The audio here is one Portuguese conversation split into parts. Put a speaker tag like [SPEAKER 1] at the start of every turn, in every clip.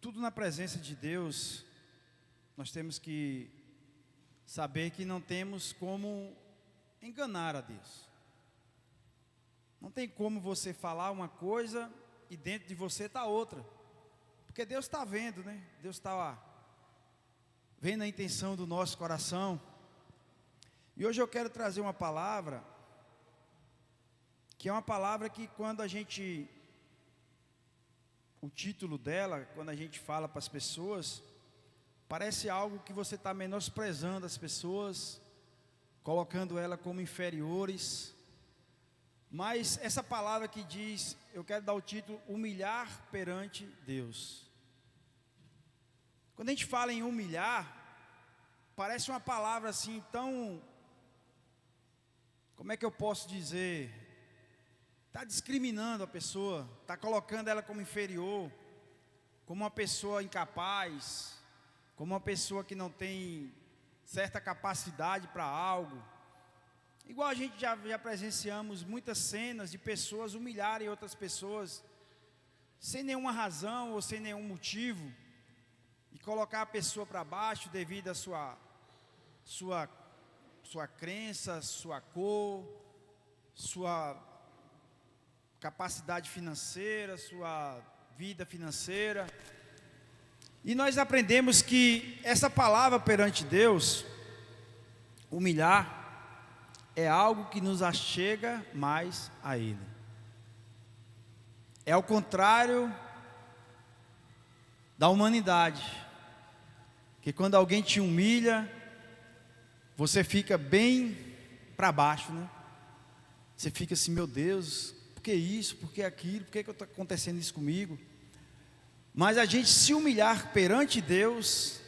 [SPEAKER 1] Tudo na presença de Deus, nós temos que saber que não temos como enganar a Deus. Não tem como você falar uma coisa e dentro de você está outra. Porque Deus está vendo, né? Deus está vendo a intenção do nosso coração. E hoje eu quero trazer uma palavra, que é uma palavra que quando a gente, o título dela, quando a gente fala para as pessoas, parece algo que você está menosprezando as pessoas, colocando ela como inferiores. Mas essa palavra que diz, eu quero dar o título, humilhar perante Deus. Quando a gente fala em humilhar, parece uma palavra assim tão, como é que eu posso dizer? Está discriminando a pessoa, está colocando ela como inferior, como uma pessoa incapaz, como uma pessoa que não tem certa capacidade para algo. Igual a gente já presenciamos muitas cenas de pessoas humilharem outras pessoas, sem nenhuma razão ou sem nenhum motivo, e colocar a pessoa para baixo devido à sua crença, sua cor, sua capacidade financeira, sua vida financeira. E nós aprendemos que essa palavra perante Deus, humilhar, é algo que nos achega mais a Ele. É ao contrário da humanidade, que quando alguém te humilha, você fica bem para baixo, né? Você fica assim, meu Deus, por que isso, por que aquilo, por que está acontecendo isso comigo? Mas a gente se humilhar perante Deus,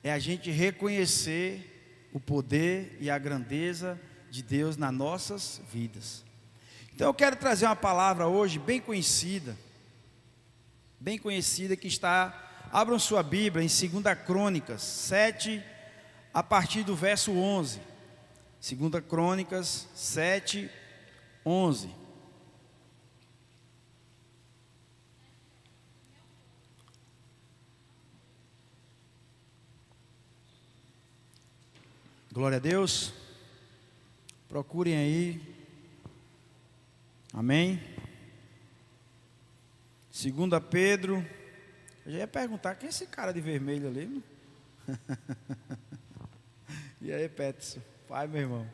[SPEAKER 1] é a gente reconhecer o poder e a grandeza de Deus nas nossas vidas. Então eu quero trazer uma palavra hoje bem conhecida, que está, abram sua Bíblia em 2 Crônicas 7, a partir do verso 11. 2 Crônicas 7, 11. Glória a Deus. Procurem aí. Amém. 2 Pedro. Eu já ia perguntar, quem é esse cara de vermelho ali? E aí, Peterson? Pai, meu irmão.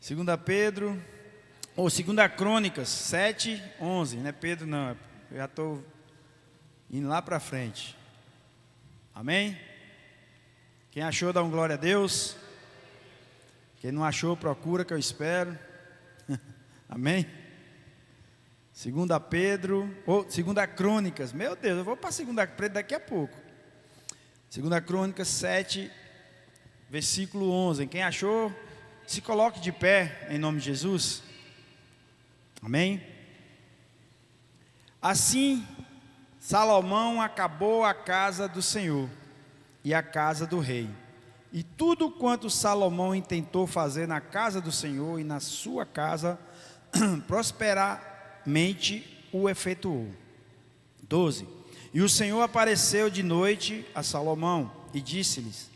[SPEAKER 1] 2 Pedro, ou 2 Crônicas 7, 11. Não é Pedro não, eu já estou indo lá para frente. Amém? Quem achou, dá um glória a Deus. Quem não achou, procura, que eu espero. Amém? 2 Pedro, ou 2 Crônicas. Meu Deus, eu vou para 2 Pedro daqui a pouco. 2 Crônicas 7, versículo 11. Quem achou, se coloque de pé, em nome de Jesus. Amém? Assim, Salomão acabou a casa do Senhor e a casa do rei, e tudo quanto Salomão intentou fazer na casa do Senhor e na sua casa, prosperamente o efetuou. 12. E o Senhor apareceu de noite a Salomão e disse-lhes: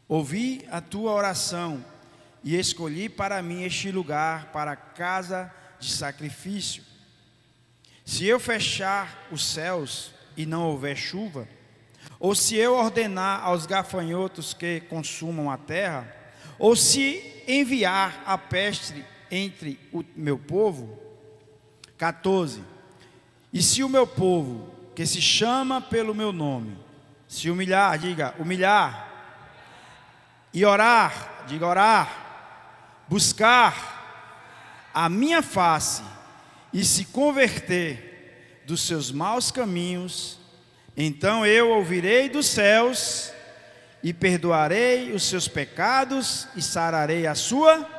[SPEAKER 1] ouvi a tua oração e escolhi para mim este lugar para casa de sacrifício. Se eu fechar os céus e não houver chuva, ou se eu ordenar aos gafanhotos que consumam a terra, ou se enviar a peste entre o meu povo. 14. E se o meu povo, que se chama pelo meu nome, se humilhar, diga humilhar, e orar, diga orar, buscar a minha face e se converter dos seus maus caminhos, então eu ouvirei dos céus e perdoarei os seus pecados e sararei a sua.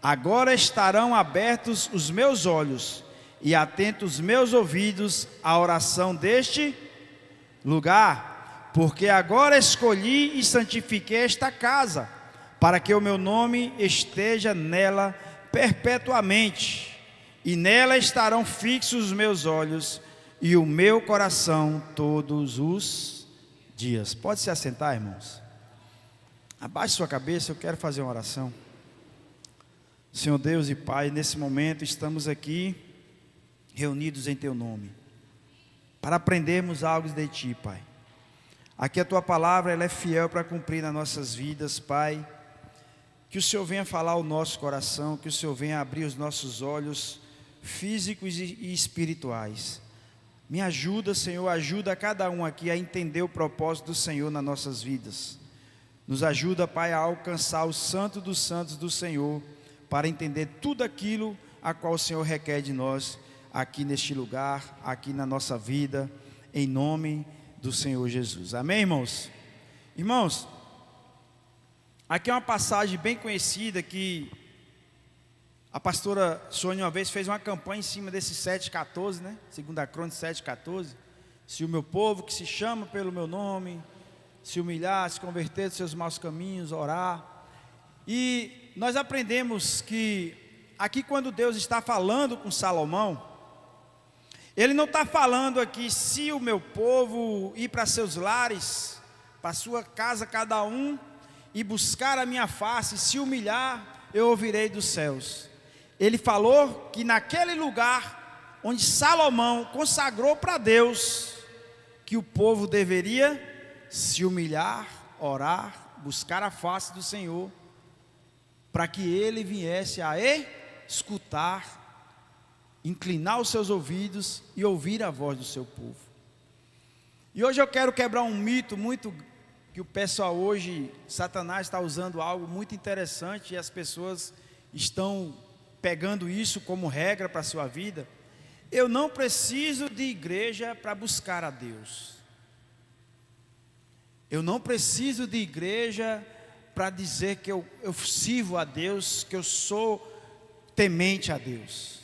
[SPEAKER 1] Agora estarão abertos os meus olhos e atentos os meus ouvidos à oração deste lugar, porque agora escolhi e santifiquei esta casa, para que o meu nome esteja nela perpetuamente. e nela estarão fixos os meus olhos e o meu coração todos os dias. Pode se assentar, irmãos. Abaixe sua cabeça, eu quero fazer uma oração. Senhor Deus e Pai, nesse momento estamos aqui reunidos em Teu nome, para aprendermos algo de Ti, Pai. Aqui a Tua palavra, ela é fiel para cumprir nas nossas vidas, Pai. Que o Senhor venha falar ao nosso coração, que o Senhor venha abrir os nossos olhos físicos e espirituais. Me ajuda, Senhor, ajuda cada um aqui a entender o propósito do Senhor nas nossas vidas. Nos ajuda, Pai, a alcançar o santo dos santos do Senhor, para entender tudo aquilo a qual o Senhor requer de nós, aqui neste lugar, aqui na nossa vida, em nome do Senhor Jesus. Amém, irmãos? Irmãos, aqui é uma passagem bem conhecida que a pastora Sônia uma vez fez uma campanha em cima desse 7,14, né? 2 Crônicas 7,14. Se o meu povo que se chama pelo meu nome se humilhar, se converter dos seus maus caminhos, orar. E nós aprendemos que aqui quando Deus está falando com Salomão, Ele não está falando aqui, se o meu povo ir para seus lares, para sua casa cada um, e buscar a minha face, se humilhar, eu ouvirei dos céus. Ele falou que naquele lugar onde Salomão consagrou para Deus, que o povo deveria se humilhar, orar, buscar a face do Senhor, para que Ele viesse a escutar, inclinar os seus ouvidos e ouvir a voz do seu povo. E hoje eu quero quebrar um mito muito que o pessoal hoje, Satanás está usando algo muito interessante e as pessoas estão pegando isso como regra para a sua vida. Eu não preciso de igreja para buscar a Deus. Eu não preciso de igreja para dizer que eu sirvo a Deus, que eu sou temente a Deus.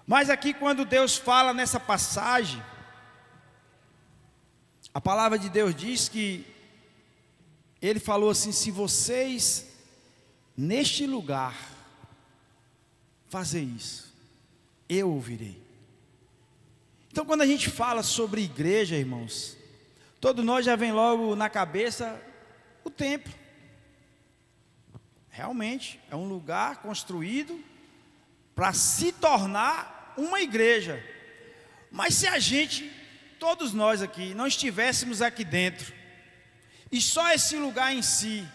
[SPEAKER 1] Mas aqui quando Deus fala nessa passagem, a palavra de Deus diz que Ele falou assim: se vocês neste lugar fazer isso, eu ouvirei. Então quando a gente fala sobre igreja, irmãos, todos nós já vem logo na cabeça o templo. Realmente é um lugar construído para se tornar uma igreja. Mas se a gente, todos nós aqui, não estivéssemos aqui dentro, e só esse lugar em si,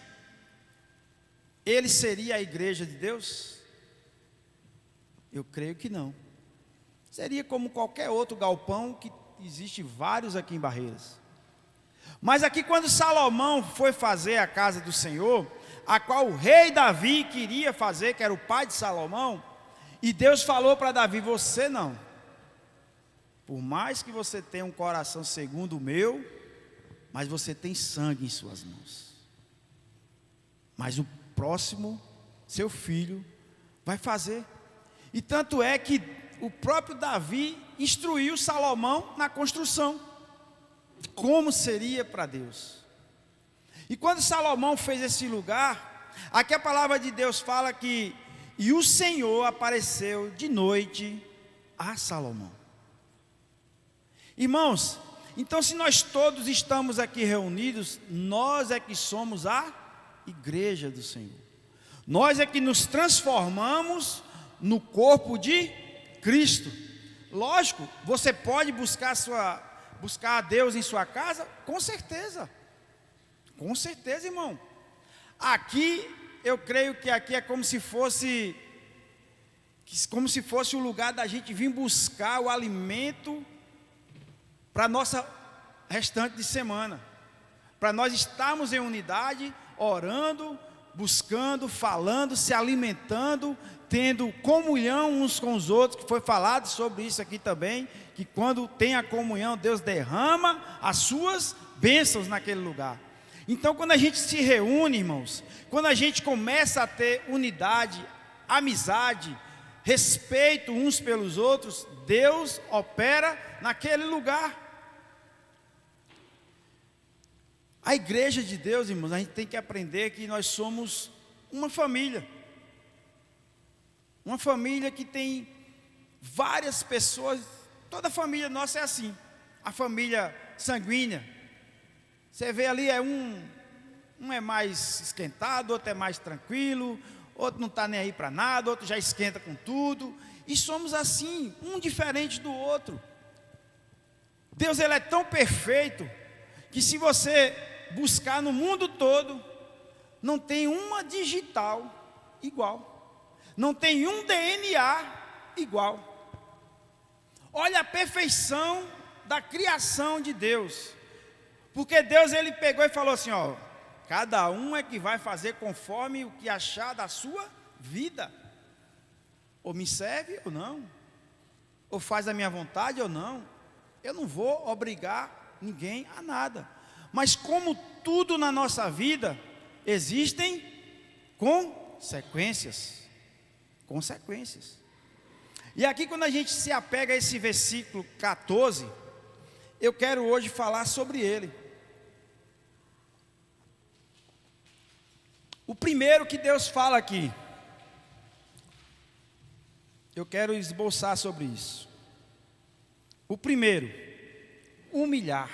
[SPEAKER 1] ele seria a igreja de Deus? Eu creio que não. Seria como qualquer outro galpão, que existe vários aqui em Barreiras. Mas aqui quando Salomão foi fazer a casa do Senhor, a qual o rei Davi queria fazer, que era o pai de Salomão, e Deus falou para Davi: você não, por mais que você tenha um coração segundo o meu, mas você tem sangue em suas mãos. Mas o próximo, seu filho, vai fazer. E tanto é que o próprio Davi instruiu Salomão na construção, como seria para Deus. E quando Salomão fez esse lugar, aqui a palavra de Deus fala que e o Senhor apareceu de noite a Salomão. Irmãos, então se nós todos estamos aqui reunidos, nós é que somos a igreja do Senhor. Nós é que nos transformamos no corpo de Cristo. Lógico, você pode buscar a Deus em sua casa, com certeza, irmão. Aqui, eu creio que aqui é como se fosse o lugar da gente vir buscar o alimento para a nossa restante de semana, para nós estarmos em unidade, orando, buscando, falando, se alimentando, tendo comunhão uns com os outros, que foi falado sobre isso aqui também, que quando tem a comunhão, Deus derrama as suas bênçãos naquele lugar. Então quando a gente se reúne, irmãos, quando a gente começa a ter unidade, amizade, respeito uns pelos outros, Deus opera naquele lugar. A igreja de Deus, irmãos, a gente tem que aprender que nós somos uma família que tem várias pessoas, toda a família nossa é assim, a família sanguínea. Você vê ali, um é mais esquentado, outro é mais tranquilo, outro não está nem aí para nada, outro já esquenta com tudo, e somos assim, um diferente do outro. Deus, ele é tão perfeito, que se você buscar no mundo todo, não tem uma digital igual, não tem um DNA igual. Olha a perfeição da criação de Deus, porque Deus, ele pegou e falou assim, ó, cada um é que vai fazer conforme o que achar da sua vida, ou me serve ou não, ou faz a minha vontade ou não. Eu não vou obrigar ninguém a nada, mas como tudo na nossa vida, existem consequências. E aqui, quando a gente se apega a esse versículo 14, eu quero hoje falar sobre ele. O primeiro que Deus fala aqui, eu quero esboçar sobre isso. O primeiro, humilhar.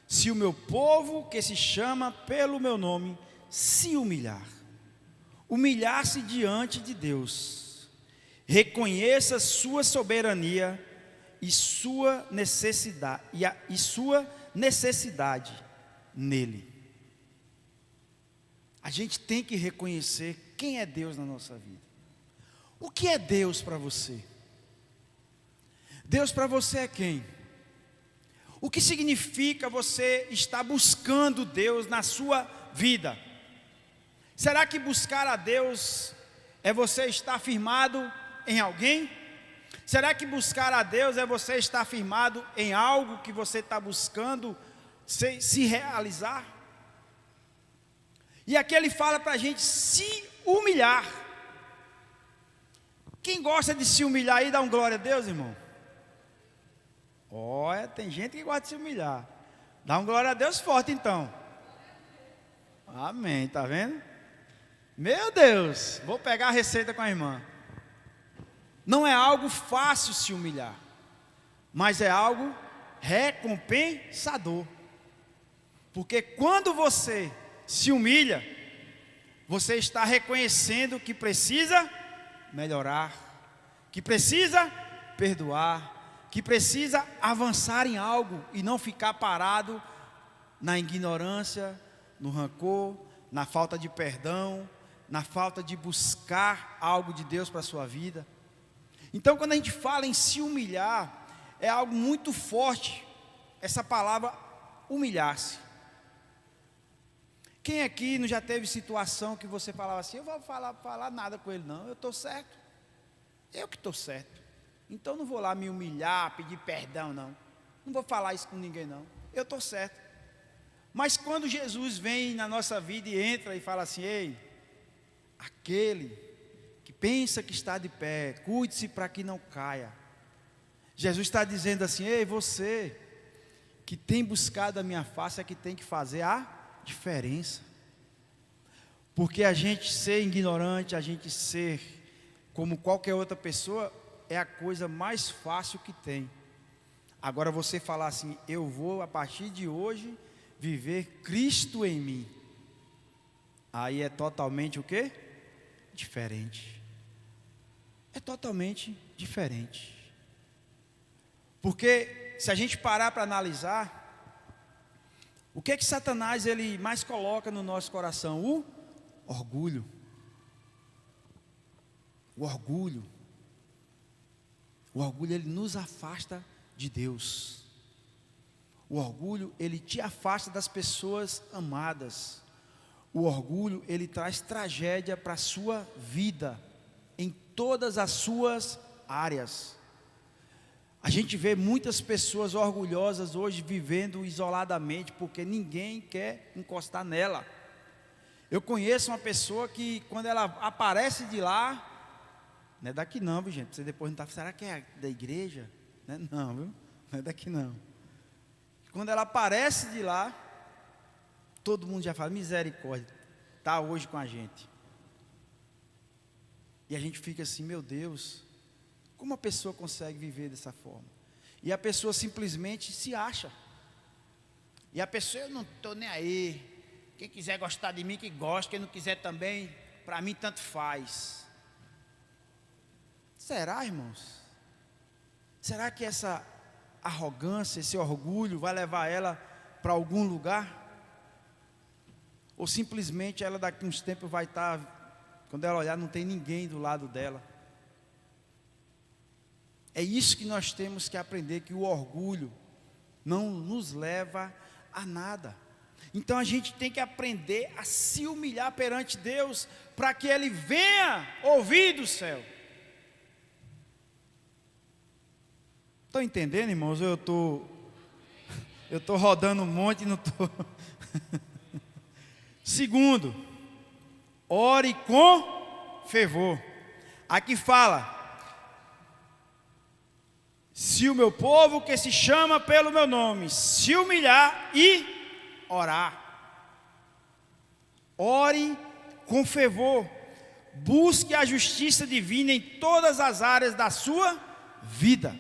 [SPEAKER 1] Se o meu povo, que se chama pelo meu nome, se humilhar. Humilhar-se diante de Deus. Reconheça sua soberania e sua necessidade nele. A gente tem que reconhecer quem é Deus na nossa vida. O que é Deus para você? Deus para você é quem? O que significa você estar buscando Deus na sua vida? Será que buscar a Deus é você estar firmado em alguém? Será que buscar a Deus é você estar firmado em algo que você está buscando se realizar? E aqui ele fala para a gente se humilhar. Quem gosta de se humilhar aí, dá um glória a Deus, irmão. Olha, tem gente que gosta de se humilhar. Dá um glória a Deus forte então. Amém, tá vendo? Meu Deus, vou pegar a receita com a irmã. Não é algo fácil se humilhar, mas é algo recompensador. Porque quando você se humilha, você está reconhecendo que precisa melhorar, que precisa perdoar, que precisa avançar em algo e não ficar parado na ignorância, no rancor, na falta de perdão, na falta de buscar algo de Deus para a sua vida. Então, quando a gente fala em se humilhar, é algo muito forte, essa palavra humilhar-se. Quem aqui não já teve situação que você falava assim, eu vou falar nada com ele não, eu estou certo, eu que estou certo. Então não vou lá me humilhar, pedir perdão não vou falar isso com ninguém não, eu estou certo. Mas quando Jesus vem na nossa vida e entra e fala assim, ei, aquele que pensa que está de pé, cuide-se para que não caia. Jesus está dizendo assim, ei, você que tem buscado a minha face é que tem que fazer a diferença. Porque a gente ser ignorante, a gente ser como qualquer outra pessoa, é a coisa mais fácil que tem. Agora você falar assim, eu vou a partir de hoje viver Cristo em mim. Aí é totalmente o quê? Diferente. É totalmente diferente. Porque se a gente parar para analisar, o que Satanás ele mais coloca no nosso coração? O orgulho. O orgulho. O orgulho ele nos afasta de Deus. O orgulho ele te afasta das pessoas amadas. O orgulho ele traz tragédia para a sua vida, em todas as suas áreas. A gente vê muitas pessoas orgulhosas hoje vivendo isoladamente, porque ninguém quer encostar nela. Eu conheço uma pessoa que quando ela aparece de lá, não é daqui não, viu, gente? Você depois não está, será que é da igreja? Não, viu? Não é daqui não. Quando ela aparece de lá, todo mundo já fala, misericórdia, está hoje com a gente. E a gente fica assim, meu Deus, Como a pessoa consegue viver dessa forma? E a pessoa simplesmente se acha. E a pessoa, eu não estou nem aí. Quem quiser gostar de mim, que goste. Quem não quiser também, para mim tanto faz. Será, irmãos? Será que essa arrogância, esse orgulho vai levar ela para algum lugar? Ou simplesmente ela daqui a uns tempos vai estar, quando ela olhar, não tem ninguém do lado dela? É isso que nós temos que aprender, que o orgulho não nos leva a nada. Então a gente tem que aprender a se humilhar perante Deus, para que Ele venha ouvir do céu. Estão entendendo, irmãos? Eu estou rodando um monte e não estou. Segundo, ore com fervor. Aqui fala: se o meu povo que se chama pelo meu nome se humilhar e orar. Ore com fervor. Busque a justiça divina em todas as áreas da sua vida.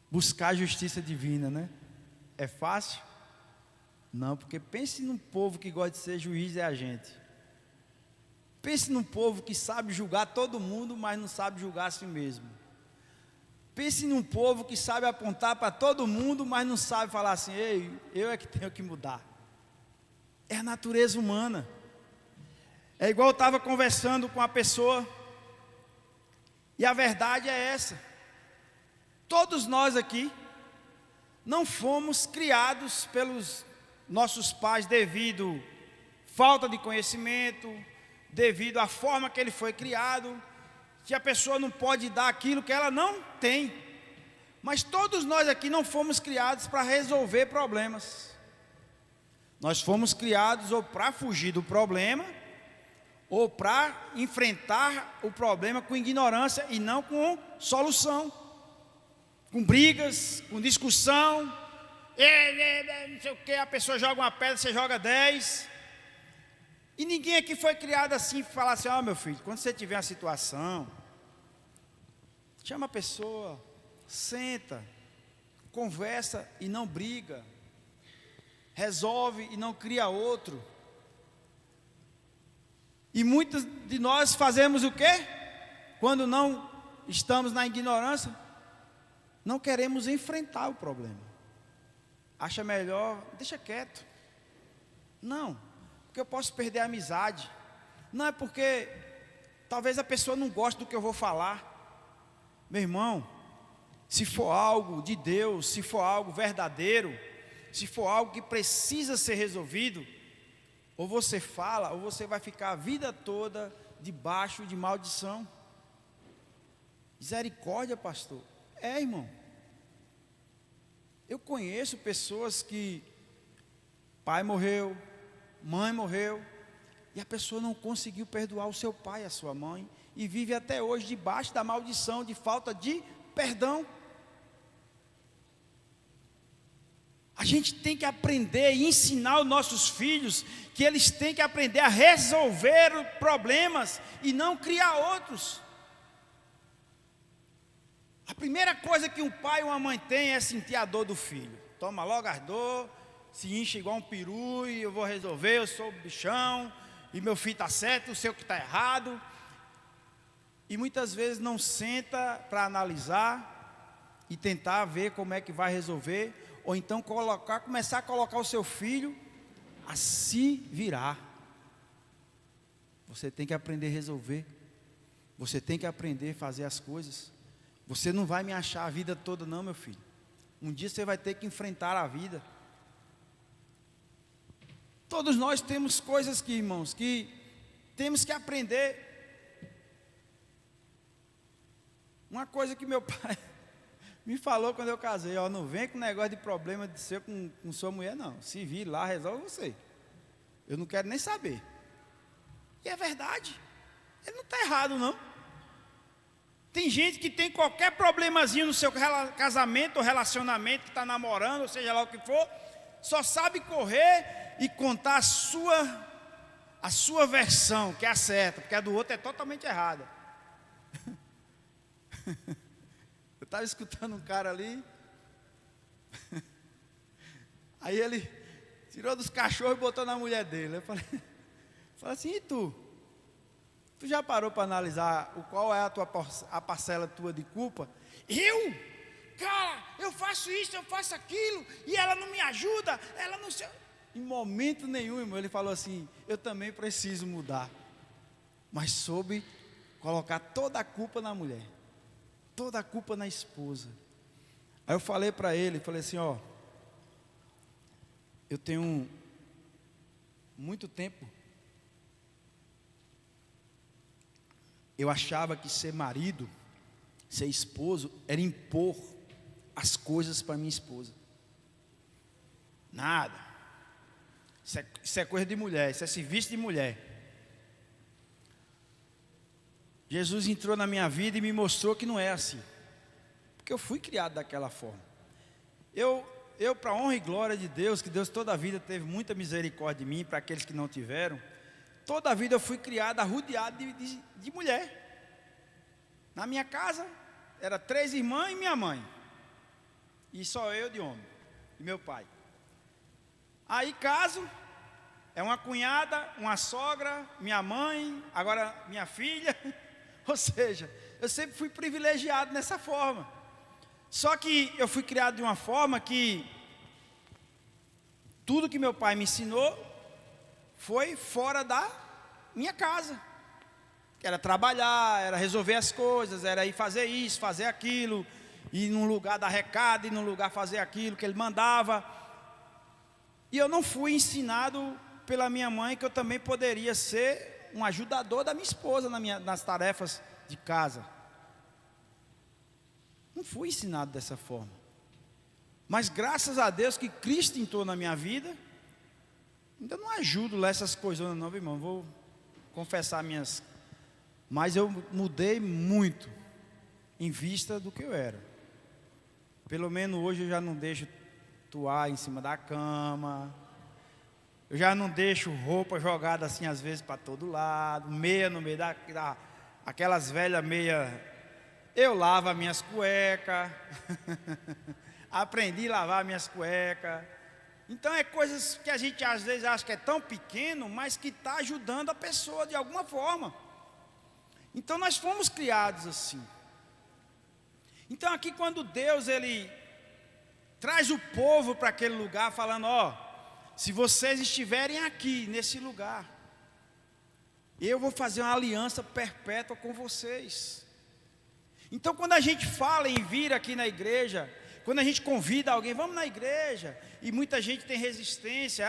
[SPEAKER 1] Buscar a justiça divina, né? É fácil? Não, porque pense num povo que gosta de ser juiz, é a gente. Pense num povo que sabe julgar todo mundo, mas não sabe julgar a si mesmo. Pense num povo que sabe apontar para todo mundo, mas não sabe falar assim: ei, eu é que tenho que mudar. É a natureza humana. É igual eu estava conversando com a pessoa, e a verdade é essa: todos nós aqui não fomos criados pelos nossos pais devido falta de conhecimento, devido à forma que ele foi criado, que a pessoa não pode dar aquilo que ela não tem. Mas todos nós aqui não fomos criados para resolver problemas. Nós fomos criados ou para fugir do problema, ou para enfrentar o problema com ignorância e não com solução, com brigas, com discussão. Não sei o que, a pessoa joga uma pedra, você joga 10. E ninguém aqui foi criado assim, para falar assim: ó, meu filho, quando você tiver uma situação, chama a pessoa, senta, conversa e não briga, resolve e não cria outro. E muitos de nós fazemos o quê? Quando não estamos na ignorância, não queremos enfrentar o problema. Acha melhor, deixa quieto. Não, porque eu posso perder a amizade. Não, é porque talvez a pessoa não goste do que eu vou falar. Meu irmão, se for algo de Deus, se for algo verdadeiro, se for algo que precisa ser resolvido, ou você fala, ou você vai ficar a vida toda debaixo de maldição. Misericórdia, pastor. É, irmão. Eu conheço pessoas que pai morreu, mãe morreu, e a pessoa não conseguiu perdoar o seu pai e a sua mãe, e vive até hoje debaixo da maldição de falta de perdão. A gente tem que aprender e ensinar os nossos filhos que eles têm que aprender a resolver problemas e não criar outros. A primeira coisa que um pai ou uma mãe tem é sentir a dor do filho. Toma logo as dor, se enche igual um peru e eu vou resolver, eu sou o bichão, e meu filho está certo, o seu que está errado. E muitas vezes não senta para analisar e tentar ver como é que vai resolver, ou então começar a colocar o seu filho a se virar. Você tem que aprender a resolver, você tem que aprender a fazer as coisas. Você não vai me achar a vida toda não, meu filho. Um dia você vai ter que enfrentar a vida. Todos nós temos coisas que, irmãos, que temos que aprender. Uma coisa que meu pai me falou quando eu casei: ó, não vem com negócio de problema de ser com sua mulher não. Se vir lá, resolve você. Eu não quero nem saber. E é verdade. Ele não está errado não. Tem gente que tem qualquer problemazinho no seu casamento ou relacionamento, que está namorando, ou seja lá o que for, só sabe correr e contar a sua versão, que é a certa, porque a do outro é totalmente errada. Eu estava escutando um cara ali, aí ele tirou dos cachorros e botou na mulher dele. Eu falei assim, e tu? Tu já parou para analisar qual é a parcela tua de culpa? Eu? Cara, eu faço isso, eu faço aquilo, e ela não me ajuda, ela não sei. Em momento nenhum, irmão, ele falou assim, eu também preciso mudar. Mas soube colocar toda a culpa na mulher, toda a culpa na esposa. Aí eu falei para ele, falei assim, ó, eu tenho muito tempo, eu achava que ser marido, ser esposo, era impor as coisas para minha esposa. Nada. Isso é coisa de mulher, isso é serviço de mulher. Jesus entrou na minha vida e me mostrou que não é assim. Porque eu fui criado daquela forma. Eu para a honra e glória de Deus, que Deus toda a vida teve muita misericórdia de mim, para aqueles que não tiveram, toda a vida eu fui criado, arrodeado de mulher. Na minha casa, era 3 irmãs e minha mãe. E só eu de homem, e meu pai. Aí caso, é uma cunhada, uma sogra, minha mãe, agora minha filha. Ou seja, eu sempre fui privilegiado nessa forma. Só que eu fui criado de uma forma que tudo que meu pai me ensinou foi fora da minha casa. Era trabalhar, era resolver as coisas, era ir fazer isso, fazer aquilo, ir num lugar dar recado, ir num lugar fazer aquilo que ele mandava. E eu não fui ensinado pela minha mãe que eu também poderia ser um ajudador da minha esposa nas tarefas de casa. Não fui ensinado dessa forma. Mas graças a Deus que Cristo entrou na minha vida, ainda não ajudo lá essas coisas não, irmão. Vou confessar minhas. Mas eu mudei muito em vista do que eu era. Pelo menos hoje eu já não deixo toalha em cima da cama. Eu já não deixo roupa jogada assim às vezes para todo lado, meia no meio aquelas velhas meias. Eu lavo as minhas cuecas. Aprendi a lavar minhas cuecas. Então é coisas que a gente às vezes acha que é tão pequeno, mas que está ajudando a pessoa de alguma forma. Então nós fomos criados assim. Então aqui quando Deus ele traz o povo para aquele lugar falando, ó, se vocês estiverem aqui nesse lugar, eu vou fazer uma aliança perpétua com vocês. Então quando a gente fala em vir aqui na igreja, quando a gente convida alguém, vamos na igreja, e muita gente tem resistência,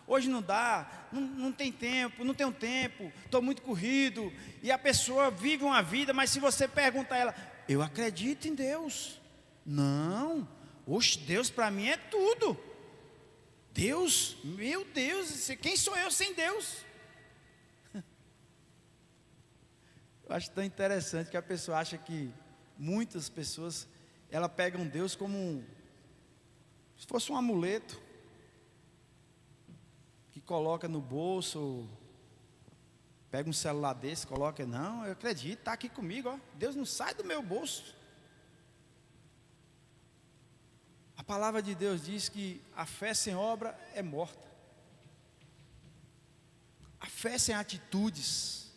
[SPEAKER 1] hoje não dá, não tem tempo, não tenho tempo, estou muito corrido, e a pessoa vive uma vida, mas se você pergunta a ela, eu acredito em Deus. Não, oxe, Deus para mim é tudo. Deus, meu Deus, quem sou eu sem Deus? Eu acho tão interessante que a pessoa acha que muitas pessoas, ela pegam Deus como se fosse um amuleto que coloca no bolso, pega um celular desse, coloca, não, eu acredito, está aqui comigo, ó, Deus não sai do meu bolso. A palavra de Deus diz que a fé sem obra é morta. A fé sem atitudes,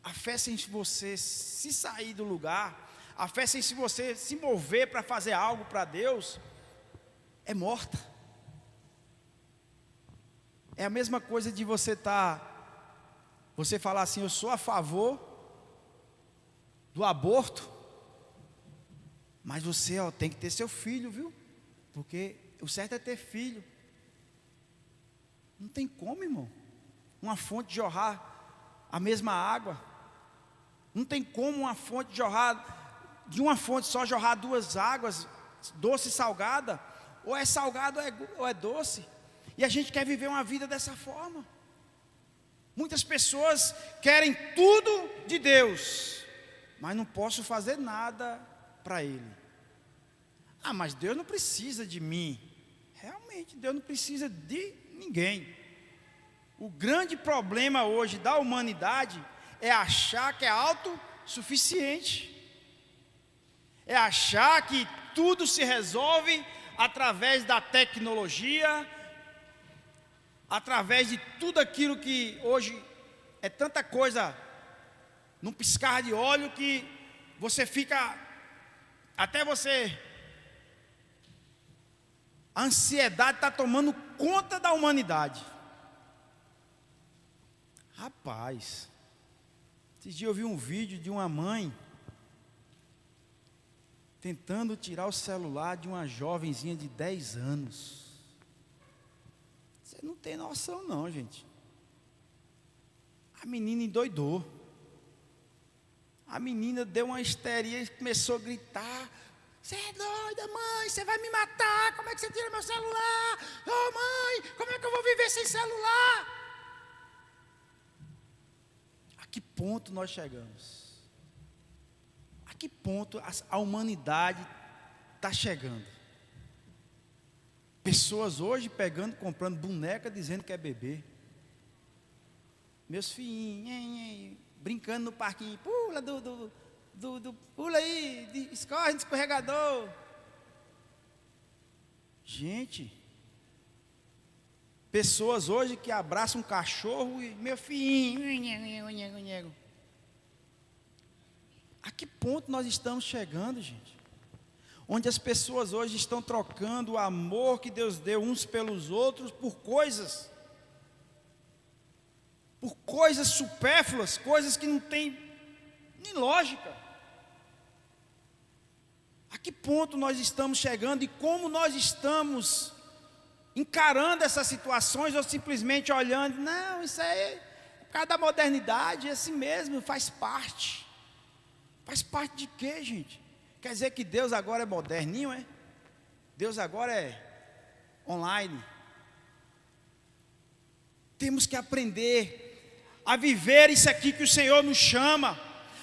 [SPEAKER 1] a fé sem você se sair do lugar, a fé sem você se mover para fazer algo para Deus, é morta. É a mesma coisa de você falar assim, eu sou a favor do aborto, mas você tem que ter seu filho, viu? Porque o certo é ter filho. Não tem como, irmão, uma fonte jorrar a mesma água. Não tem como uma fonte jorrar, de uma fonte só jorrar 2 águas, doce e salgada. Ou é salgado ou é doce. E a gente quer viver uma vida dessa forma. Muitas pessoas querem tudo de Deus, mas não posso fazer nada para Ele. Ah, mas Deus não precisa de mim. Realmente, Deus não precisa de ninguém. O grande problema hoje da humanidade é achar que é autossuficiente. É achar que tudo se resolve através da tecnologia, através de tudo aquilo que hoje é tanta coisa, num piscar de olho, que você fica, até você, a ansiedade está tomando conta da humanidade. Rapaz, esses dias eu vi um vídeo de uma mãe tentando tirar o celular de uma jovenzinha de 10 anos. Você não tem noção não, gente. A menina endoidou. A menina deu uma histeria e começou a gritar: você é doida, mãe, você vai me matar, como é que você tira meu celular? Oh, mãe, como é que eu vou viver sem celular? A que ponto nós chegamos? A que ponto a humanidade está chegando? Pessoas hoje pegando, comprando boneca, dizendo que é bebê. Meus filhinhos, brincando no parquinho, pula pula aí, escorre no escorregador. Gente, pessoas hoje que abraçam um cachorro e meu filhinho. A que ponto nós estamos chegando, gente? Onde as pessoas hoje estão trocando o amor que Deus deu uns pelos outros por coisas supérfluas, coisas que não têm nem lógica. A que ponto nós estamos chegando e como nós estamos encarando essas situações, ou simplesmente olhando, não, isso aí é por causa da modernidade, é assim mesmo, faz parte. Faz parte de quê, gente? Quer dizer que Deus agora é moderninho, é? Deus agora é online. Temos que aprender a viver isso aqui que o Senhor nos chama,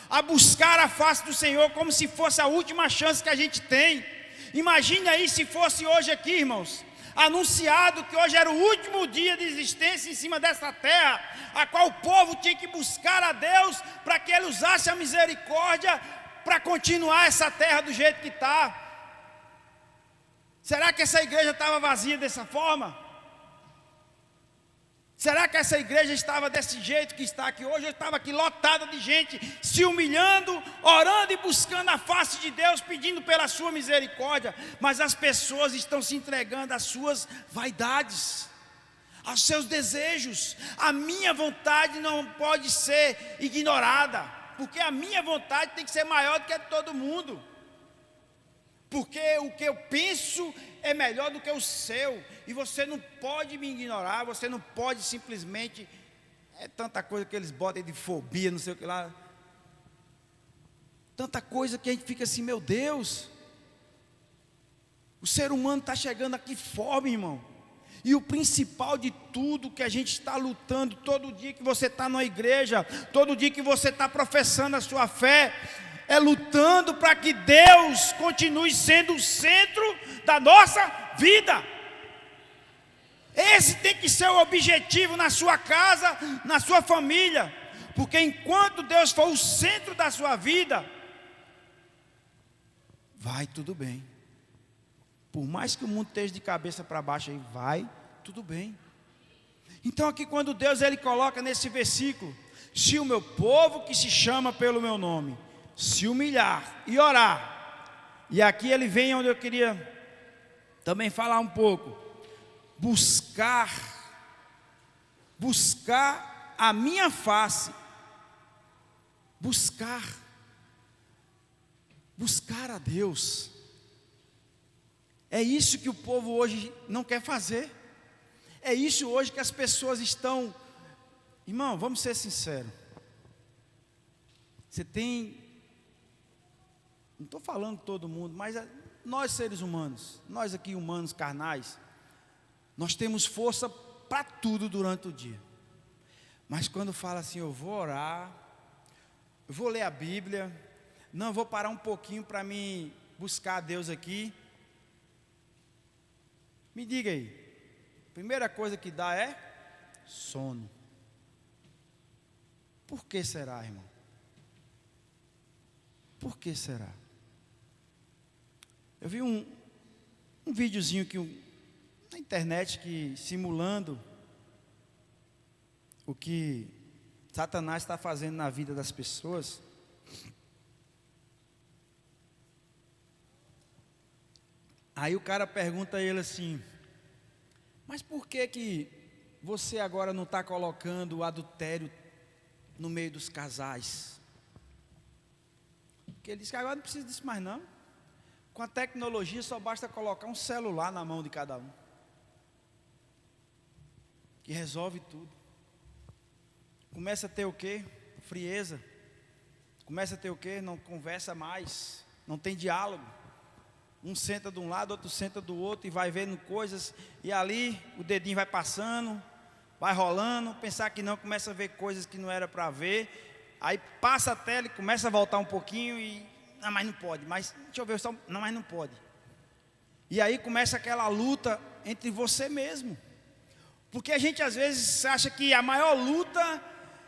[SPEAKER 1] a buscar a face do Senhor como se fosse a última chance que a gente tem. Imagine aí se fosse hoje aqui, irmãos, anunciado que hoje era o último dia de existência em cima dessa terra, a qual o povo tinha que buscar a Deus para que Ele usasse a misericórdia para continuar essa terra do jeito que está. Será que essa igreja estava vazia dessa forma? Será que essa igreja estava desse jeito que está aqui hoje? Eu estava aqui lotada de gente, se humilhando, orando e buscando a face de Deus, pedindo pela sua misericórdia. Mas as pessoas estão se entregando às suas vaidades, aos seus desejos. A minha vontade não pode ser ignorada, porque a minha vontade tem que ser maior do que a de todo mundo. Porque o que eu penso é melhor do que o seu, e você não pode me ignorar, você não pode simplesmente, é tanta coisa que eles botam de fobia, não sei o que lá, tanta coisa que a gente fica assim, meu Deus, o ser humano está chegando aqui fome, irmão, e o principal de tudo que a gente está lutando, todo dia que você está na igreja, todo dia que você está professando a sua fé, é lutando para que Deus continue sendo o centro da nossa vida. Esse tem que ser o objetivo na sua casa, na sua família, porque enquanto Deus for o centro da sua vida, vai tudo bem. Por mais que o mundo esteja de cabeça para baixo aí, vai tudo bem. Então aqui quando Deus ele coloca nesse versículo, se o meu povo que se chama pelo meu nome se humilhar e orar, e aqui ele vem onde eu queria também falar um pouco, buscar a minha face, buscar a Deus. É isso que o povo hoje não quer fazer. É isso hoje que as pessoas estão. Irmão, vamos ser sinceros. Você tem, não estou falando todo mundo, mas nós seres humanos, nós aqui humanos carnais, nós temos força para tudo durante o dia. Mas quando fala assim, eu vou orar, eu vou ler a Bíblia, não, eu vou parar um pouquinho para me buscar a Deus aqui. Me diga aí, a primeira coisa que dá é sono. Por que será, irmão? Por que será? Eu vi um videozinho na internet que simulando o que Satanás está fazendo na vida das pessoas. Aí o cara pergunta a ele assim: mas por que você agora não está colocando o adultério no meio dos casais? Porque ele diz que agora não precisa disso mais não. Com a tecnologia só basta colocar um celular na mão de cada um, que resolve tudo. Começa a ter o quê? Frieza. Começa a ter o quê? Não conversa mais, não tem diálogo. Um senta de um lado, outro senta do outro e vai vendo coisas, e ali o dedinho vai passando, vai rolando, pensar que não, começa a ver coisas que não era para ver, aí passa a tela e começa a voltar um pouquinho e, não, mas não pode, mas deixa eu ver, não, mas não pode. E aí começa aquela luta entre você mesmo, porque a gente às vezes acha que a maior luta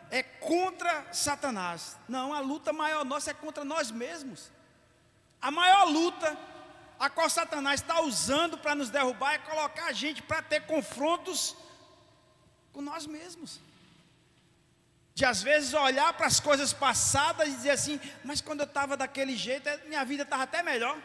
[SPEAKER 1] é contra Satanás. Não, a luta maior nossa é contra nós mesmos. A maior luta a qual Satanás está usando para nos derrubar é colocar a gente para ter confrontos com nós mesmos. De às vezes olhar para as coisas passadas e dizer assim: mas quando eu estava daquele jeito, minha vida estava até melhor.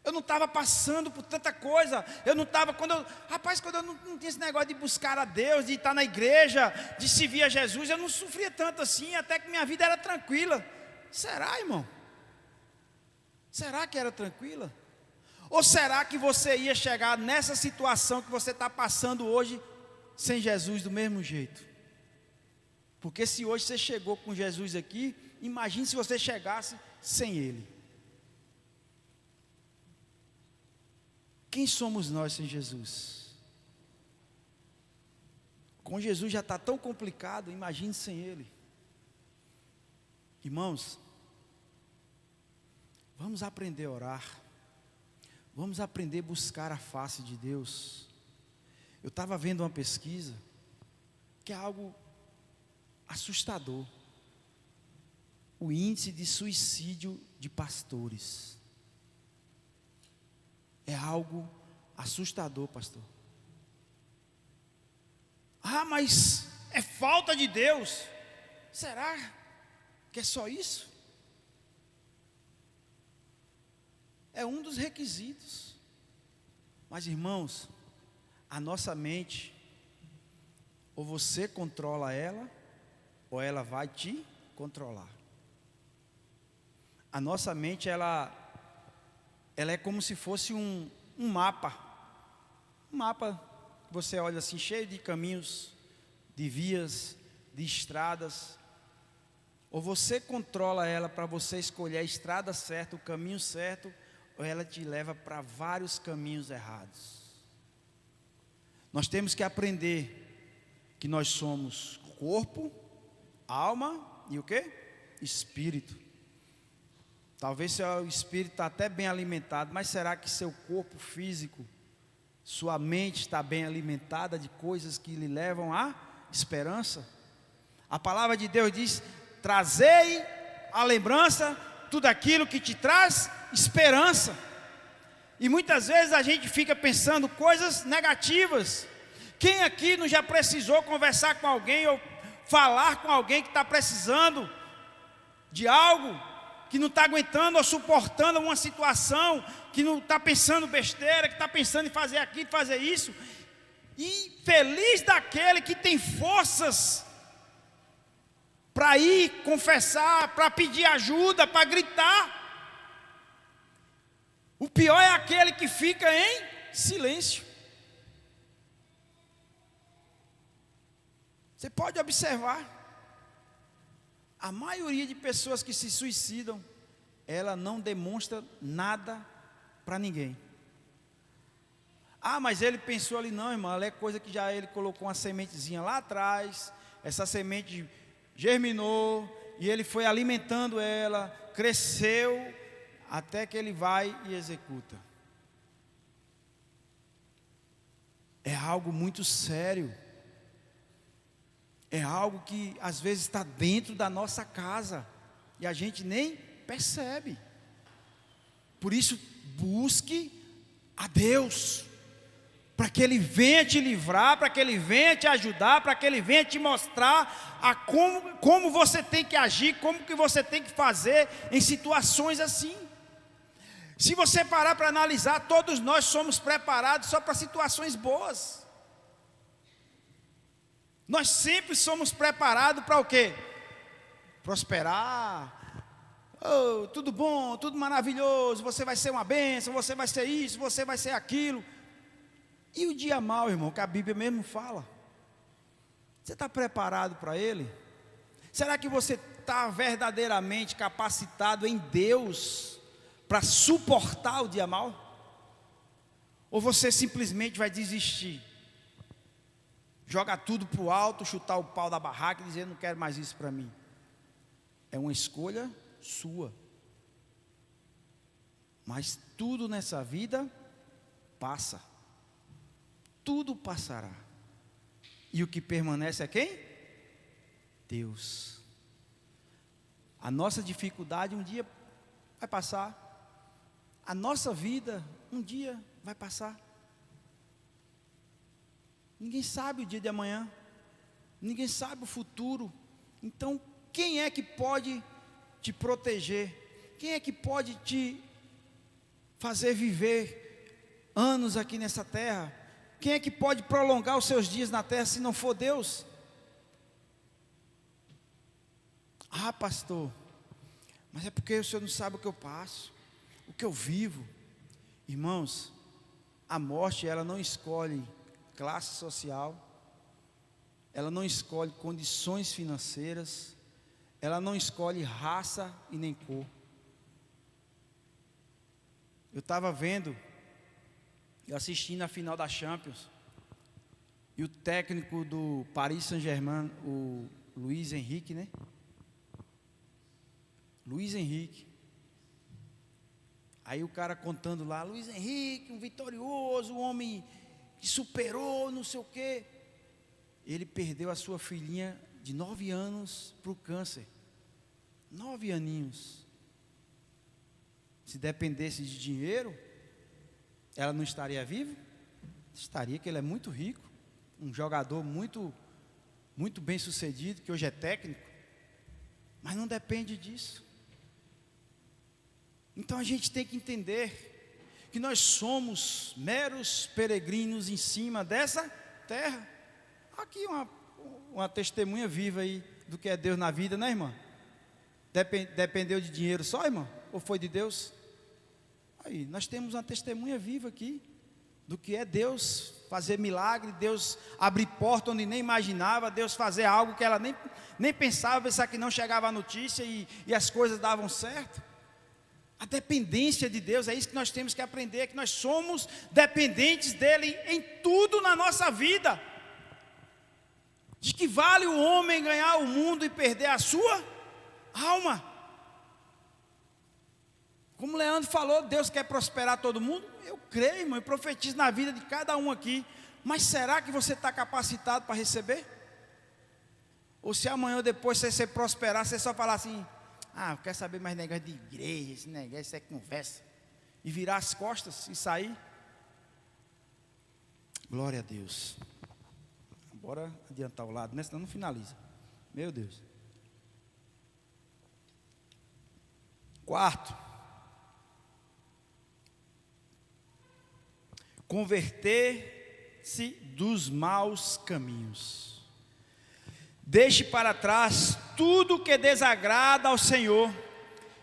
[SPEAKER 1] Eu não estava passando por tanta coisa. Eu não estava, quando eu não tinha esse negócio de buscar a Deus, de estar na igreja, de servir a Jesus, eu não sofria tanto assim, até que minha vida era tranquila. Será, irmão? Será que era tranquila? Ou será que você ia chegar nessa situação que você está passando hoje sem Jesus do mesmo jeito? Porque se hoje você chegou com Jesus aqui, imagine se você chegasse sem Ele. Quem somos nós sem Jesus? Com Jesus já está tão complicado, imagine sem Ele. Irmãos, vamos aprender a orar. Vamos aprender a buscar a face de Deus. Eu estava vendo uma pesquisa que é algo assustador. O índice de suicídio de pastores. É algo assustador, pastor. Ah, mas é falta de Deus. Será que é só isso? É um dos requisitos. Mas, irmãos, a nossa mente, ou você controla ela, ou ela vai te controlar. A nossa mente, ela é como se fosse um mapa. Um mapa, você olha assim, cheio de caminhos, de vias, de estradas. Ou você controla ela para você escolher a estrada certa, o caminho certo, ou ela te leva para vários caminhos errados. Nós temos que aprender que nós somos corpo, alma e o quê? Espírito. Talvez seu espírito está até bem alimentado, mas será que seu corpo físico, sua mente está bem alimentada de coisas que lhe levam à esperança? A palavra de Deus diz: trazei à lembrança tudo aquilo que te traz esperança. E muitas vezes a gente fica pensando coisas negativas. Quem aqui não já precisou conversar com alguém ou falar com alguém que está precisando de algo, que não está aguentando ou suportando uma situação, que não está pensando besteira, que está pensando em fazer aquilo, fazer isso, e feliz daquele que tem forças para ir confessar, para pedir ajuda, para gritar. O pior é aquele que fica em silêncio. Você pode observar, a maioria de pessoas que se suicidam, ela não demonstra nada para ninguém. Ah, mas ele pensou ali, não, irmão, é coisa que já ele colocou uma sementezinha lá atrás, essa semente germinou, e ele foi alimentando ela, cresceu, até que ele vai e executa. É algo muito sério. É algo que às vezes está dentro da nossa casa e a gente nem percebe. Por isso busque a Deus, para que Ele venha te livrar, para que Ele venha te ajudar, para que Ele venha te mostrar como você tem que agir, como que você tem que fazer em situações assim. Se você parar para analisar, todos nós somos preparados só para situações boas. Nós sempre somos preparados para o quê? Prosperar. Oh, tudo bom, tudo maravilhoso, você vai ser uma bênção, você vai ser isso, você vai ser aquilo. E o dia mau, irmão, que a Bíblia mesmo fala, você está preparado para ele? Será que você está verdadeiramente capacitado em Deus para suportar o dia mau? Ou você simplesmente vai desistir, jogar tudo para o alto, chutar o pau da barraca e dizer: não quero mais isso para mim? É uma escolha sua. Mas tudo nessa vida passa. Tudo passará. E o que permanece é quem? Deus. A nossa dificuldade um dia vai passar. A nossa vida um dia vai passar. Ninguém sabe o dia de amanhã. Ninguém sabe o futuro. Então, quem é que pode te proteger? Quem é que pode te fazer viver anos aqui nessa terra? Quem é que pode prolongar os seus dias na terra se não for Deus? Ah, pastor, mas é porque o senhor não sabe o que eu passo, o que eu vivo. Irmãos, a morte, ela não escolhe classe social, ela não escolhe condições financeiras, ela não escolhe raça e nem cor. Eu estava vendo, eu assisti na final da Champions, e o técnico do Paris Saint-Germain, o Luiz Henrique, né? Luiz Henrique. Aí o cara contando lá, Luiz Henrique, um vitorioso, um homem que superou, não sei o quê. Ele perdeu a sua filhinha de 9 anos para o câncer. 9 aninhos. Se dependesse de dinheiro, ela não estaria viva? Estaria, que ele é muito rico, um jogador muito bem sucedido, que hoje é técnico, mas não depende disso. Então a gente tem que entender que nós somos meros peregrinos em cima dessa terra. Aqui uma testemunha viva aí do que é Deus na vida, né, irmã? Dependeu de dinheiro só, irmã? Ou foi de Deus? Aí, nós temos uma testemunha viva aqui do que é Deus fazer milagre, Deus abrir porta onde nem imaginava, Deus fazer algo que ela nem pensava, pensar que não chegava a notícia e as coisas davam certo. A dependência de Deus, é isso que nós temos que aprender, que nós somos dependentes dEle em tudo na nossa vida. De que vale o homem ganhar o mundo e perder a sua alma? Como o Leandro falou, Deus quer prosperar todo mundo. Eu creio, irmão, e profetizo na vida de cada um aqui. Mas será que você está capacitado para receber? Ou se amanhã ou depois você prosperar, você só falar assim: ah, eu quero saber mais negócio de igreja, esse negócio, isso é conversa, e virar as costas e sair? Glória a Deus. Bora adiantar o lado, né? Senão não finaliza. Meu Deus. Quarto, converter-se dos maus caminhos. Deixe para trás tudo que desagrada ao Senhor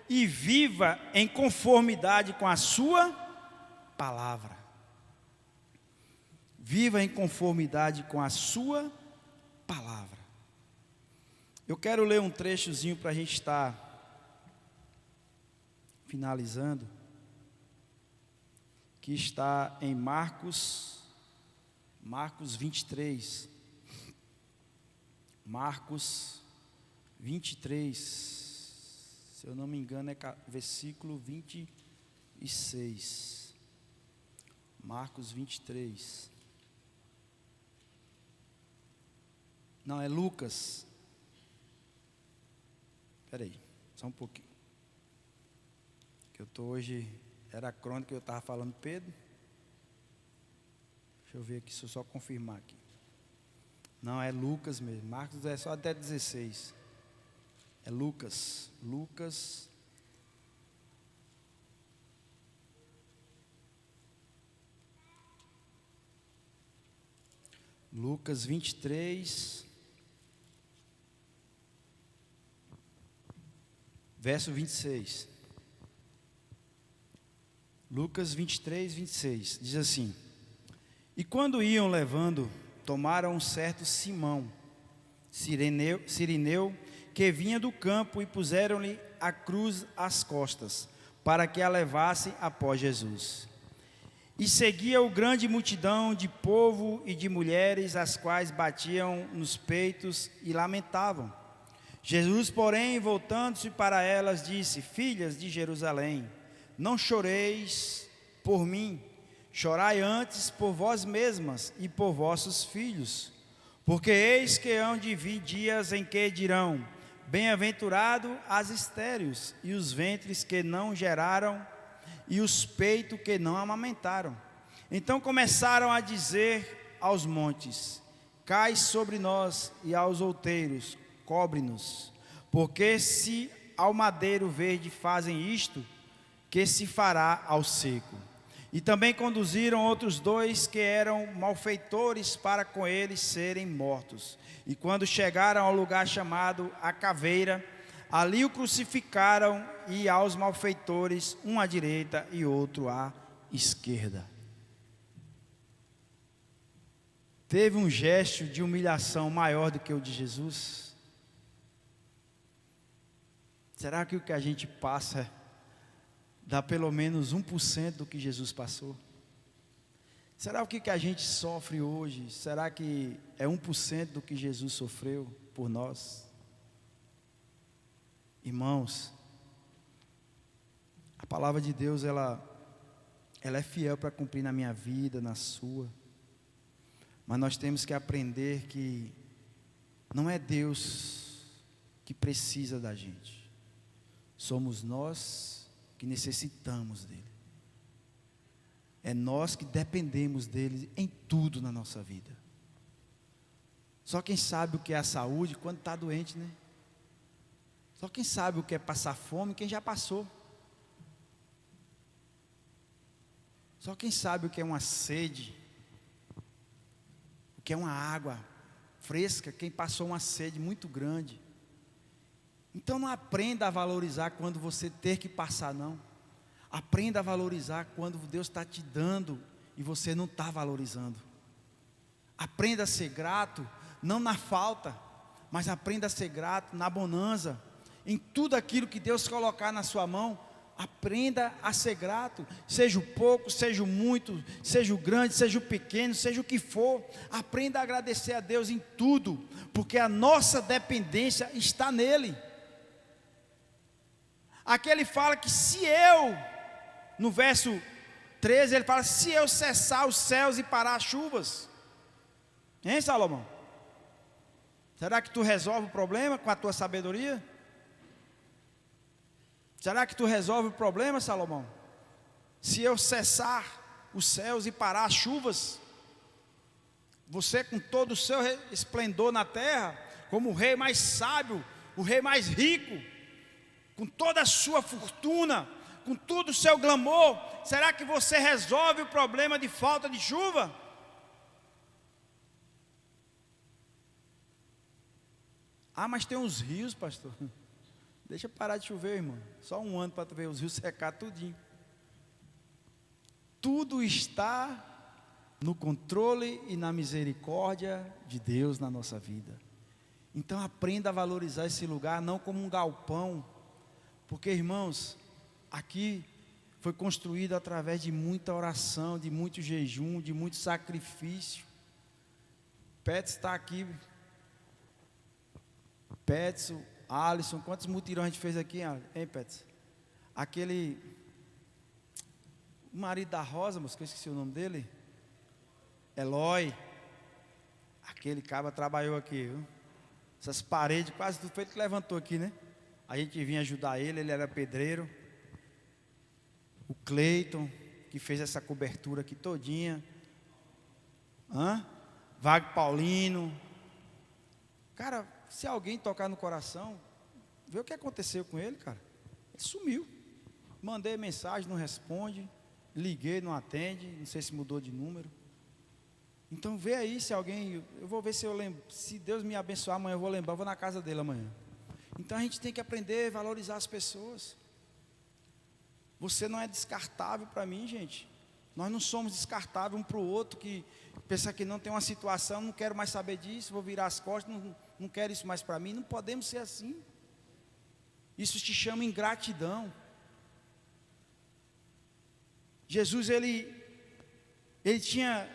[SPEAKER 1] e viva em conformidade com a sua palavra. Viva em conformidade com a sua palavra. Eu quero ler um trechozinho para a gente estar finalizando, que está em Marcos 23. Marcos 23, se eu não me engano é versículo 26. Marcos 23. Não, é Lucas. Espera aí, só um pouquinho. Que eu estou hoje Era a crônica que eu estava falando, Pedro. Deixa eu ver aqui, deixa eu só confirmar aqui. Não, é Lucas mesmo. Marcos é só até 16. É Lucas. Lucas 23, verso 26. Lucas 23, 26. Diz assim: E quando iam levando, tomaram um certo Simão, Cirineu, que vinha do campo, e puseram-lhe a cruz às costas, para que a levasse após Jesus. E seguia-o grande multidão de povo e de mulheres, as quais batiam nos peitos e lamentavam. Jesus, porém, voltando-se para elas, disse: Filhas de Jerusalém, não choreis por mim, chorai antes por vós mesmas e por vossos filhos. Porque eis que hão de vir dias em que dirão: Bem-aventurado as estéreis, e os ventres que não geraram, e os peitos que não amamentaram. Então começaram a dizer aos montes: Cai sobre nós, e aos outeiros: Cobre-nos. Porque se ao madeiro verde fazem isto, que se fará ao seco? E também conduziram outros 2 que eram malfeitores, para com eles serem mortos. E quando chegaram ao lugar chamado a Caveira, ali o crucificaram, e aos malfeitores, um à direita e outro à esquerda. Teve um gesto de humilhação maior do que o de Jesus? Será que o que a gente passa dá pelo menos 1% do que Jesus passou? Será o que a gente sofre hoje? Será que é 1% do que Jesus sofreu por nós? Irmãos, a palavra de Deus, ela é fiel para cumprir na minha vida, na sua. Mas nós temos que aprender que não é Deus que precisa da gente. Somos nós que necessitamos dele. É nós que dependemos dele em tudo na nossa vida. Só quem sabe o que é a saúde quando está doente, né? Só quem sabe o que é passar fome, quem já passou. Só quem sabe o que é uma sede, o que é uma água fresca, quem passou uma sede muito grande. Então não aprenda a valorizar quando você ter que passar, não. Aprenda a valorizar quando Deus está te dando e você não está valorizando. Aprenda a ser grato, não na falta, mas aprenda a ser grato na bonança. Em tudo aquilo que Deus colocar na sua mão, aprenda a ser grato. Seja o pouco, seja o muito, seja o grande, seja o pequeno, seja o que for. Aprenda a agradecer a Deus em tudo, porque a nossa dependência está nele. Aqui ele fala que no verso 13 ele fala: se eu cessar os céus e parar as chuvas. Hein, Salomão? Será que tu resolve o problema com a tua sabedoria? Será que tu resolve o problema, Salomão? Se eu cessar os céus e parar as chuvas, você com todo o seu esplendor na terra, como o rei mais sábio, o rei mais rico, com toda a sua fortuna, com todo o seu glamour, será que você resolve o problema de falta de chuva? Ah, mas tem uns rios, pastor. Deixa parar de chover, irmão. Só um ano para tu ver os rios secar tudinho. Tudo está no controle e na misericórdia de Deus na nossa vida. Então aprenda a valorizar esse lugar não como um galpão, porque, irmãos, aqui foi construído através de muita oração, de muito jejum, de muito sacrifício. Pets está aqui. Pets, Alisson, quantos mutirões a gente fez aqui, hein, Pets? Aquele, o marido da Rosa, mas que eu esqueci o nome dele, Eloy, aquele cabra trabalhou aqui, viu? Essas paredes, quase tudo foi ele que levantou aqui, né? A gente vinha ajudar ele era pedreiro. O Cleiton, que fez essa cobertura aqui todinha. Wagner Paulino. Cara, se alguém tocar no coração, vê o que aconteceu com ele, cara. Ele sumiu. Mandei mensagem, não responde. Liguei, não atende. Não sei se mudou de número. Então vê aí se alguém. Eu vou ver se eu lembro. Se Deus me abençoar amanhã, eu vou lembrar. Eu vou na casa dele amanhã. Então a gente tem que aprender a valorizar as pessoas. Você não é descartável para mim, gente. Nós não somos descartáveis um para o outro, que pensa que não tem uma situação, não quero mais saber disso, vou virar as costas, não quero isso mais para mim. Não podemos ser assim. Isso te chama ingratidão. Jesus, ele tinha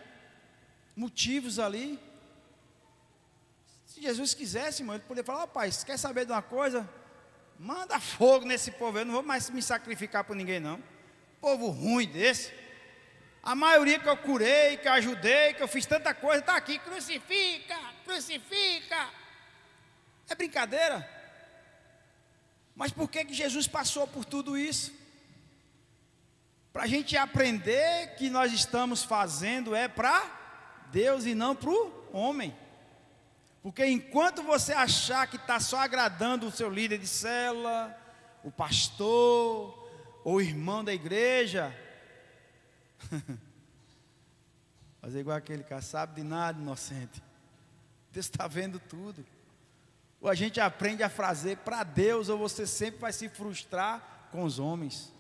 [SPEAKER 1] motivos ali. Se Jesus quisesse, irmão, ele poderia falar: pai, você quer saber de uma coisa? Manda fogo nesse povo, eu não vou mais me sacrificar por ninguém não. Povo ruim desse. A maioria que eu curei, que eu ajudei, que eu fiz tanta coisa, está aqui, crucifica, crucifica. É brincadeira? Mas por que Jesus passou por tudo isso? Para a gente aprender que nós estamos fazendo é para Deus e não para o homem. Porque enquanto você achar que está só agradando o seu líder de célula, o pastor, ou o irmão da igreja, fazer igual aquele cara, sabe de nada, inocente. Deus está vendo tudo. Ou a gente aprende a fazer para Deus, ou você sempre vai se frustrar com os homens.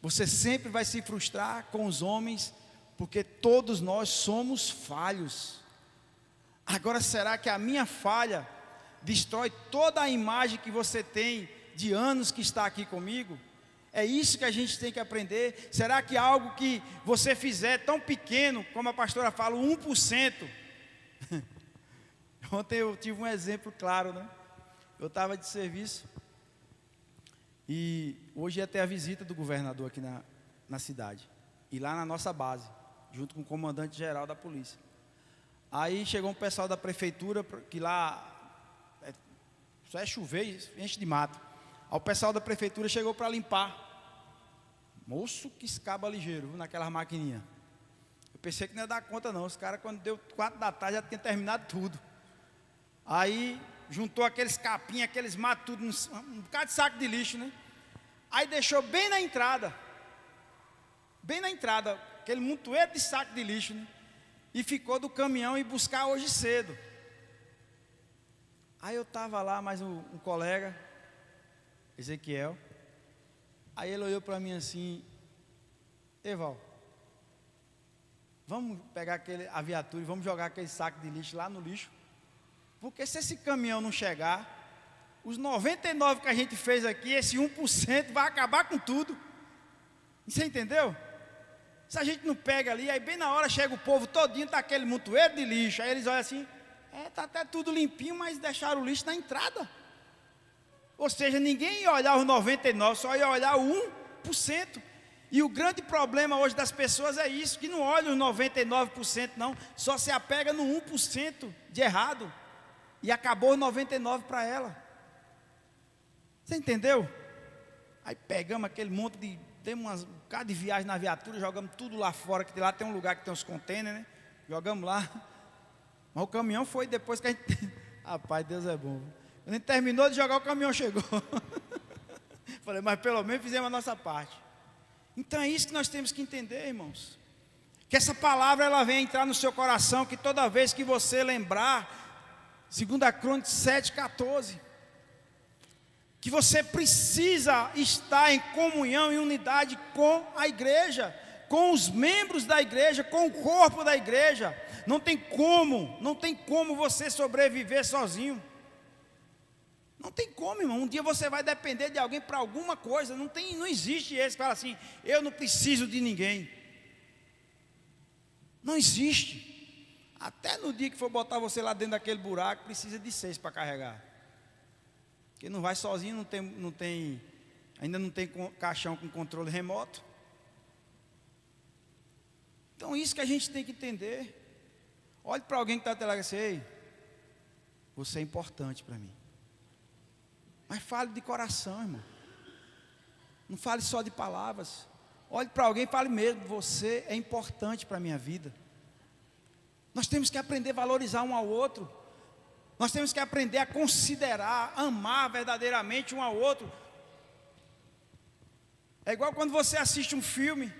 [SPEAKER 1] Você sempre vai se frustrar com os homens, porque todos nós somos falhos. Agora, será que a minha falha destrói toda a imagem que você tem de anos que está aqui comigo? É isso que a gente tem que aprender. Será que algo que você fizer tão pequeno, como a pastora fala, 1%? Ontem eu tive um exemplo claro, né? Eu estava de serviço e hoje ia ter a visita do governador aqui na cidade. E lá na nossa base, junto com o comandante-geral da polícia. Aí chegou um pessoal da prefeitura, que lá só é chover e enche de mato. Aí o pessoal da prefeitura chegou para limpar. Moço, que escaba ligeiro, naquelas maquininhas. Eu pensei que não ia dar conta não. Os caras, quando deu 4 da tarde, já tinham terminado tudo. Aí juntou aqueles capinhos, aqueles matos, tudo, um bocado de saco de lixo, né? Aí deixou bem na entrada, aquele montoeiro de saco de lixo, né? E ficou do caminhão ir buscar hoje cedo. Aí eu estava lá, mais um colega, Ezequiel. Aí ele olhou para mim assim: Eval, vamos pegar a viatura e vamos jogar aquele saco de lixo lá no lixo. Porque se esse caminhão não chegar, os 99 que a gente fez aqui, esse 1% vai acabar com tudo. Você entendeu? Se a gente não pega ali, aí bem na hora chega o povo todinho, está aquele montoeiro de lixo. Aí eles olham assim: está até tudo limpinho, mas deixaram o lixo na entrada. Ou seja, ninguém ia olhar os 99, só ia olhar o 1%. E o grande problema hoje das pessoas é isso, que não olha os 99% não, só se apega no 1% de errado. E acabou os 99 para ela. Você entendeu? Aí pegamos aquele monte de... Temos um bocado de viagem na viatura, jogamos tudo lá fora, que lá tem um lugar que tem uns containers, né? Jogamos lá. Mas o caminhão foi depois que a gente... Rapaz, Deus é bom. Quando a gente terminou de jogar, o caminhão chegou. Falei, mas pelo menos fizemos a nossa parte. Então é isso que nós temos que entender, irmãos. Que essa palavra, ela vem entrar no seu coração, que toda vez que você lembrar, 2 Crônicas 7,14, que você precisa estar em comunhão e unidade com a igreja, com os membros da igreja, com o corpo da igreja. Não tem como você sobreviver sozinho. Não tem como, irmão. Um dia você vai depender de alguém para alguma coisa. Não existe esse que fala assim: eu não preciso de ninguém. Não existe. Até no dia que for botar você lá dentro daquele buraco, precisa de 6 para carregar. Porque não vai sozinho, ainda não tem caixão com controle remoto. Então isso que a gente tem que entender. Olhe para alguém que está até lá e diz: ei, você é importante para mim. Mas fale de coração, irmão. Não fale só de palavras. Olhe para alguém e fale mesmo: você é importante para a minha vida. Nós temos que aprender a valorizar um ao outro. Nós temos que aprender a considerar, amar verdadeiramente um ao outro. É igual quando você assiste um filme.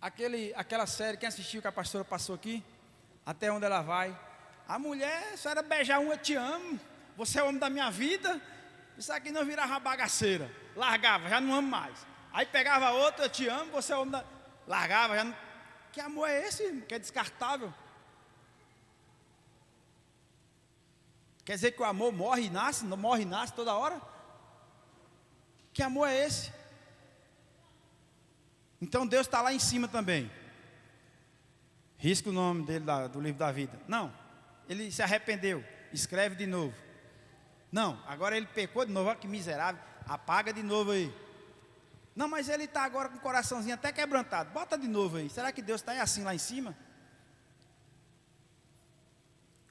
[SPEAKER 1] Aquela série, quem assistiu que a pastora passou aqui? Até onde ela vai. A mulher só era beijar um: eu te amo, você é o homem da minha vida. Isso aqui não virava uma bagaceira. Largava, já não amo mais. Aí pegava outro: eu te amo, você é o homem da... Largava, já não... Que amor é esse que é descartável? Quer dizer que o amor morre e nasce, não morre e nasce toda hora? Que amor é esse? Então Deus está lá em cima também. Risca o nome dele do livro da vida. Não, ele se arrependeu, escreve de novo. Não, agora ele pecou de novo, olha que miserável, apaga de novo aí. Não, mas ele está agora com o coraçãozinho até quebrantado, bota de novo aí. Será que Deus está assim lá em cima?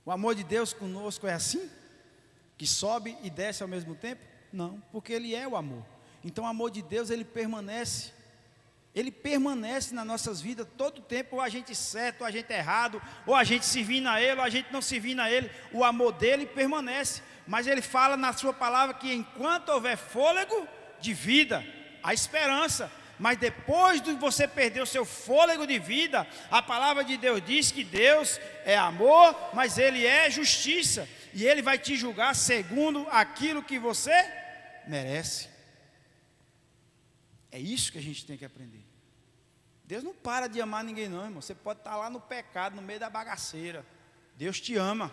[SPEAKER 1] O amor de Deus conosco é assim? Que sobe e desce ao mesmo tempo? Não, porque Ele é o amor. Então o amor de Deus, Ele permanece nas nossas vidas todo o tempo, ou a gente certo, ou a gente errado, ou a gente servindo a Ele, ou a gente não servindo a Ele. O amor dele permanece, mas Ele fala na sua palavra que enquanto houver fôlego de vida, há esperança. Mas depois de você perder o seu fôlego de vida, a palavra de Deus diz que Deus é amor, mas Ele é justiça, e Ele vai te julgar segundo aquilo que você merece. É isso que a gente tem que aprender. Deus não para de amar ninguém não, irmão. Você pode estar lá no pecado, no meio da bagaceira, Deus te ama.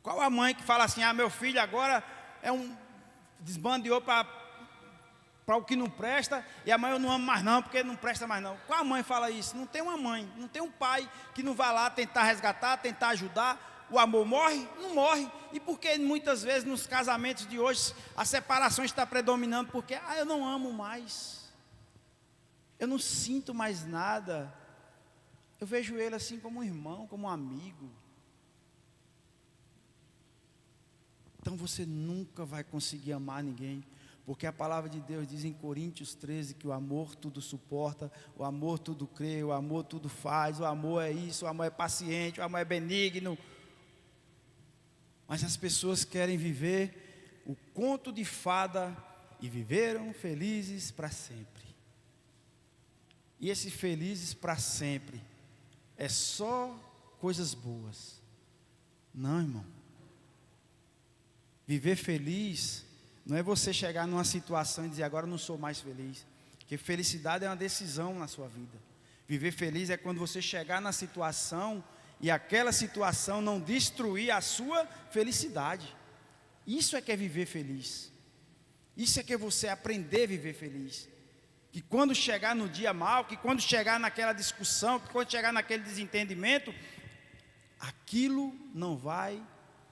[SPEAKER 1] Qual a mãe que fala assim: ah, meu filho agora desbandeou para o que não presta, e a mãe: eu não amo mais não, porque não presta mais não. Qual a mãe fala isso? Não tem uma mãe, não tem um pai que não vai lá tentar resgatar, tentar ajudar. O amor morre? Não morre. E por que muitas vezes nos casamentos de hoje a separação está predominando? Porque eu não amo mais, eu não sinto mais nada, eu vejo ele assim como um irmão, como um amigo. Então você nunca vai conseguir amar ninguém, porque a palavra de Deus diz em Coríntios 13 que o amor tudo suporta, o amor tudo crê, o amor tudo faz, o amor é isso, o amor é paciente, o amor é benigno. Mas as pessoas querem viver o conto de fada e viveram felizes para sempre. E esses felizes para sempre é só coisas boas. Não, irmão. Viver feliz não é você chegar numa situação e dizer: agora eu não sou mais feliz. Porque felicidade é uma decisão na sua vida. Viver feliz é quando você chegar na situação e aquela situação não destruir a sua felicidade. Isso é que é viver feliz. Isso é que é você aprender a viver feliz. Que quando chegar no dia mal, que quando chegar naquela discussão, que quando chegar naquele desentendimento, aquilo não vai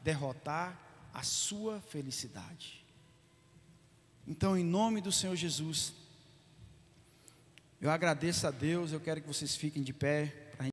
[SPEAKER 1] derrotar a sua felicidade. Então, em nome do Senhor Jesus, eu agradeço a Deus. Eu quero que vocês fiquem de pé.